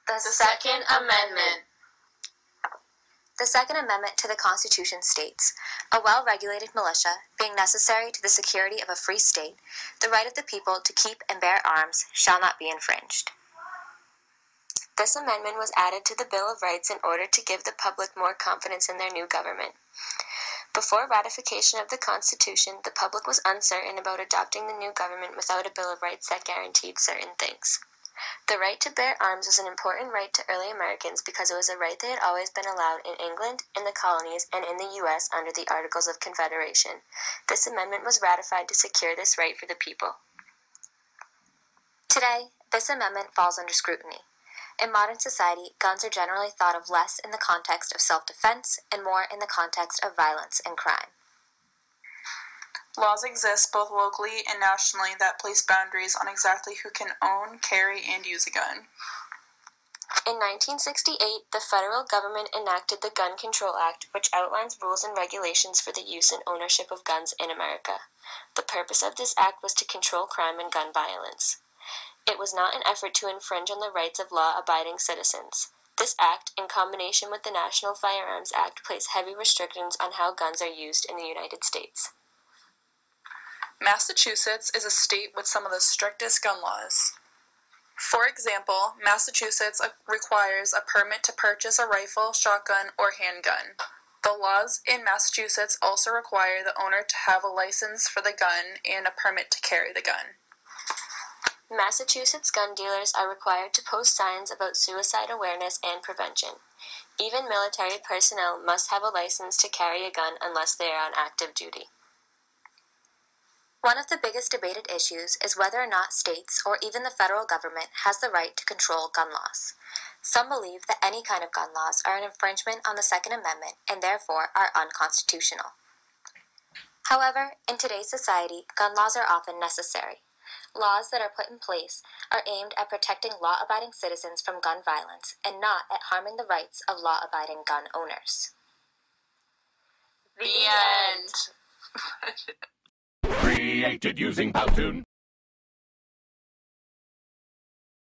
The Second Amendment. The Second Amendment to the Constitution states, "A well-regulated militia, being necessary to the security of a free state, the right of the people to keep and bear arms shall not be infringed." This amendment was added to the Bill of Rights in order to give the public more confidence in their new government. Before ratification of the Constitution, the public was uncertain about adopting the new government without a Bill of Rights that guaranteed certain things. The right to bear arms was an important right to early Americans because it was a right that had always been allowed in England, in the colonies, and in the U.S. under the Articles of Confederation. This amendment was ratified to secure this right for the people. Today, this amendment falls under scrutiny. In modern society, guns are generally thought of less in the context of self-defense and more in the context of violence and crime. Laws exist both locally and nationally that place boundaries on exactly who can own, carry, and use a gun. In 1968, the federal government enacted the Gun Control Act, which outlines rules and regulations for the use and ownership of guns in America. The purpose of this act was to control crime and gun violence. It was not an effort to infringe on the rights of law-abiding citizens. This act, in combination with the National Firearms Act, placed heavy restrictions on how guns are used in the United States. Massachusetts is a state with some of the strictest gun laws. For example, Massachusetts requires a permit to purchase a rifle, shotgun, or handgun. The laws in Massachusetts also require the owner to have a license for the gun and a permit to carry the gun. Massachusetts gun dealers are required to post signs about suicide awareness and prevention. Even military personnel must have a license to carry a gun unless they are on active duty. One of the biggest debated issues is whether or not states, or even the federal government, has the right to control gun laws. Some believe that any kind of gun laws are an infringement on the Second Amendment and therefore are unconstitutional. However, in today's society, gun laws are often necessary. Laws that are put in place are aimed at protecting law-abiding citizens from gun violence and not at harming the rights of law-abiding gun owners. The end. Created using PowToon.